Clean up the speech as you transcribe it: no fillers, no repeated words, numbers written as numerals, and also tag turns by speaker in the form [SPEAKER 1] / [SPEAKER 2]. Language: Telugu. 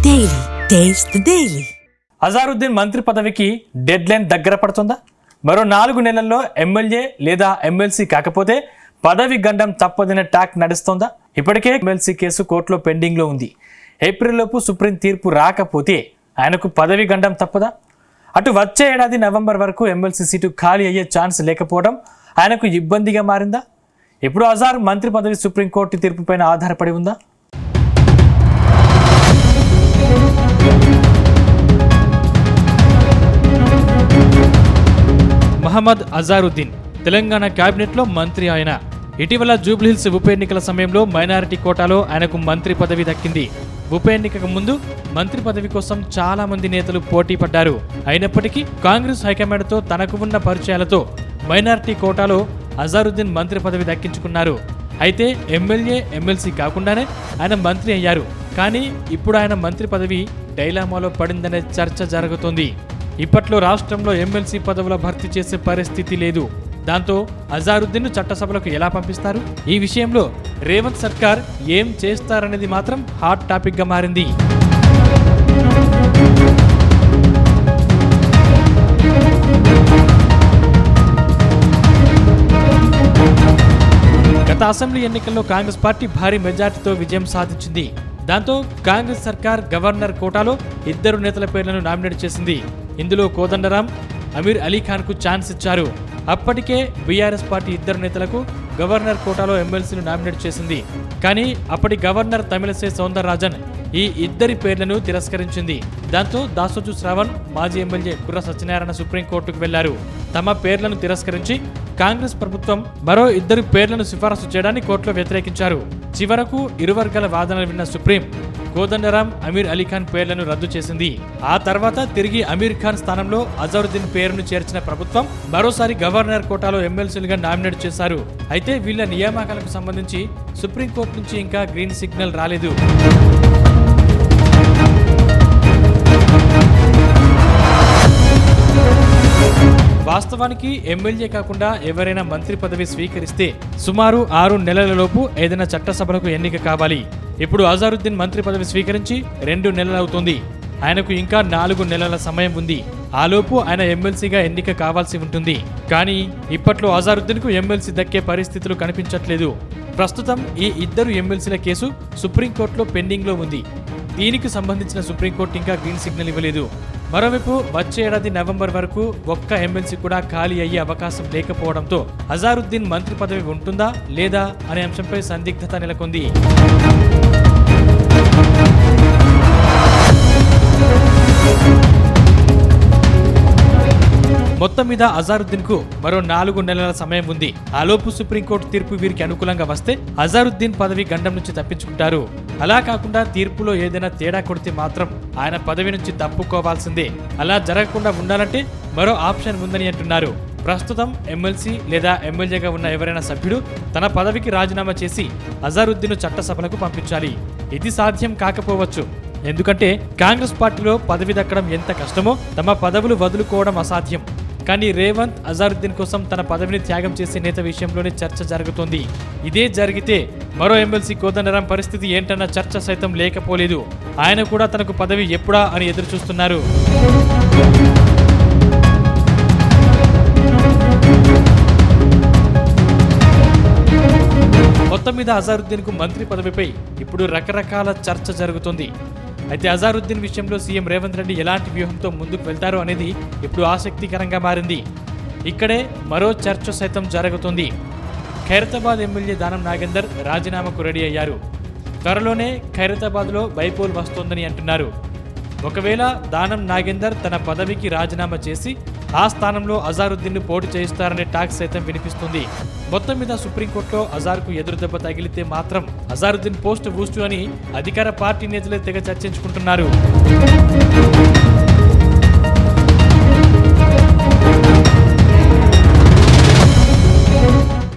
[SPEAKER 1] Daily taste the daily.
[SPEAKER 2] Azharuddin మంత్రి పదవికి డెడ్ లైన్ దగ్గర పడుతుందా? మరో 4 నెలల్లో ఎమ్మెల్యే లేదా ఎమ్మెల్సీ కాకపోతే పదవి గండం తప్పదనే టాక్ నడుస్తోందా? ఇప్పటికే ఎమ్మెల్సీ కేసు కోర్టులో పెండింగ్లో ఉంది. ఏప్రిల్లోపు సుప్రీం తీర్పు రాకపోతే ఆయనకు పదవి గండం తప్పదా? అటు వచ్చే ఏడాది నవంబర్ వరకు ఎమ్మెల్సీ సీటు ఖాళీ అయ్యే ఛాన్స్ లేకపోవడం ఆయనకు ఇబ్బందిగా మారిందా? ఇప్పుడు అజార్ మంత్రి పదవి సుప్రీంకోర్టు తీర్పుపైన ఆధారపడి ఉందా? మహమ్మద్ అజారుద్దీన్ తెలంగాణ కేబినెట్లో మంత్రి. ఆయన ఇటీవల జూబ్లీహిల్స్ ఉప ఎన్నికల సమయంలో మైనారిటీ కోటాలో ఆయనకు మంత్రి పదవి దక్కింది. ఉప ఎన్నికకు ముందు మంత్రి పదవి కోసం చాలా మంది నేతలు పోటీ పడ్డారు. అయినప్పటికీ కాంగ్రెస్ హైకమాండ్తో తనకు ఉన్న పరిచయాలతో మైనారిటీ కోటాలో అజారుద్దీన్ మంత్రి పదవి దక్కించుకున్నారు. అయితే ఎమ్మెల్యే ఎమ్మెల్సీ కాకుండానే ఆయన మంత్రి అయ్యారు. కానీ ఇప్పుడు ఆయన మంత్రి పదవి డైలామాలో పడిందనే చర్చ జరుగుతోంది. ఇప్పట్లో రాష్ట్రంలో ఎమ్మెల్సీ పదవుల భర్తీ చేసే పరిస్థితి లేదు. దాంతో అజారుద్దీన్ను చట్టసభలకు ఎలా పంపిస్తారు? ఈ విషయంలో రేవంత్ సర్కార్ ఏం చేస్తారనేది మాత్రం హాట్ టాపిక్గా మారింది. గత అసెంబ్లీ ఎన్నికల్లో కాంగ్రెస్ పార్టీ భారీ మెజార్టీతో విజయం సాధించింది. దాంతో కాంగ్రెస్ సర్కార్ గవర్నర్ కోటాలో 2 నేతల పేర్లను నామినేట్ చేసింది. ఇందులో కోదండరాం, అమీర్ అలీ ఖాన్ కు ఛాన్స్ ఇచ్చారు. అప్పటికే బీఆర్ఎస్ పార్టీ 2 నేతలకు గవర్నర్ కోటాలో ఎమ్మెల్సీలు నామినేట్ చేసింది. కానీ అప్పటి గవర్నర్ తమిళసై సౌందరరాజన్ ఈ 2 పేర్లను తిరస్కరించింది. దాంతో దాసోజు శ్రావణ్, మాజీ ఎమ్మెల్యే కుర్ర సత్యనారాయణ సుప్రీంకోర్టుకు వెళ్లారు. తమ పేర్లను తిరస్కరించి కాంగ్రెస్ ప్రభుత్వం మరో 2 పేర్లను సిఫారసు చేయడాన్ని కోర్టులో వ్యతిరేకించారు. చివరకు ఇరు వర్గాల వాదనలు విన్న సుప్రీం కోదండరాం, అమీర్ అలీ ఖాన్ పేర్లను రద్దు చేసింది. ఆ తర్వాత తిరిగి అమీర్ ఖాన్ స్థానంలో అజారుద్దీన్ పేరును చేర్చిన ప్రభుత్వం మరోసారి గవర్నర్ కోటాలో ఎమ్మెల్సీలుగా నామినేట్ చేశారు. అయితే వీళ్ల నియామకాలకు సంబంధించి సుప్రీంకోర్టు నుంచి ఇంకా గ్రీన్ సిగ్నల్ రాలేదు. వాస్తవానికి ఎమ్మెల్యే కాకుండా ఎవరైనా మంత్రి పదవి స్వీకరిస్తే సుమారు 6 నెలలలోపు ఏదైనా చట్టసభలకు ఎన్నిక కావాలి. ఇప్పుడు అజారుద్దీన్ మంత్రి పదవి స్వీకరించి 2 నెలలవుతుంది. ఆయనకు ఇంకా 4 నెలల సమయం ఉంది. ఆలోపు ఆయన ఎమ్మెల్సీగా ఎన్నిక కావాల్సి ఉంటుంది. కానీ ఇప్పట్లో అజారుద్దీన్ కు ఎమ్మెల్సీ దక్కే పరిస్థితులు కనిపించట్లేదు. ప్రస్తుతం ఈ 2 ఎమ్మెల్సీల కేసు సుప్రీంకోర్టులో పెండింగ్లో ఉంది. దీనికి సంబంధించిన సుప్రీంకోర్టు ఇంకా గ్రీన్ సిగ్నల్ ఇవ్వలేదు. మరోవైపు వచ్చే ఏడాది నవంబర్ వరకు ఒక్క ఎమ్మెల్సీ కూడా ఖాళీ అయ్యే అవకాశం లేకపోవడంతో అజారుద్దీన్ మంత్రి పదవి ఉంటుందా లేదా అనే అంశంపై సందిగ్ధత నెలకొంది. మొత్తం మీద అజారుద్దీన్ కు మరో 4 నెలల సమయం ఉంది. ఆలోపు సుప్రీంకోర్టు తీర్పు వీరికి అనుకూలంగా వస్తే అజారుద్దీన్ పదవి గండం నుంచి తప్పించుకుంటారు. అలా కాకుండా తీర్పులో ఏదైనా తేడా కొడితే మాత్రం ఆయన పదవి నుంచి తప్పుకోవాల్సిందే. అలా జరగకుండా ఉండాలంటే మరో ఆప్షన్ ఉందని అంటున్నారు. ప్రస్తుతం ఎమ్మెల్సీ లేదా ఎమ్మెల్యేగా ఉన్న ఎవరైనా సభ్యుడు తన పదవికి రాజీనామా చేసి అజారుద్దీన్ చట్టసభలకు పంపించాలి. ఇది సాధ్యం కాకపోవచ్చు. ఎందుకంటే కాంగ్రెస్ పార్టీలో పదవి దక్కడం ఎంత కష్టమో తమ పదవులు వదులుకోవడం అసాధ్యం. కానీ రేవంత్ అజారుద్దీన్ కోసం తన పదవిని త్యాగం చేసే నేత విషయంలోనే చర్చ జరుగుతోంది. ఇదే జరిగితే మరో ఎమ్మెల్సీ కోదండరాం పరిస్థితి ఏంటన్న చర్చ సైతం లేకపోలేదు. ఆయన కూడా తనకు పదవి ఎప్పుడా అని ఎదురు చూస్తున్నారు. మొత్తం మీద అజారుద్దీన్ కు మంత్రి పదవిపై ఇప్పుడు రకరకాల చర్చ జరుగుతుంది. అయితే అజారుద్దీన్ విషయంలో సీఎం రేవంత్ రెడ్డి ఎలాంటి వ్యూహంతో ముందుకు వెళ్తారో అనేది ఇప్పుడు ఆసక్తికరంగా మారింది. ఇక్కడే మరో చర్చ సైతం జరుగుతుంది. ఖైరతాబాద్ ఎమ్మెల్యే దానం నాగేందర్ రాజీనామాకు రెడీ అయ్యారు. త్వరలోనే ఖైరతాబాద్లో బైపోల్ వస్తోందని అంటున్నారు. ఒకవేళ దానం నాగేందర్ తన పదవికి రాజీనామా చేసి ఆ స్థానంలో అజారుద్దీన్ను పోటీ చేయిస్తారనే టాక్ సైతం వినిపిస్తుంది. మొత్తం మీద సుప్రీంకోర్టులో అజార్కు ఎదురుదెబ్బ తగిలితే మాత్రం అజారుద్దీన్ పోస్ట్ బూస్టు అని అధికార పార్టీ నేతలే తెగ చర్చించుకుంటున్నారు.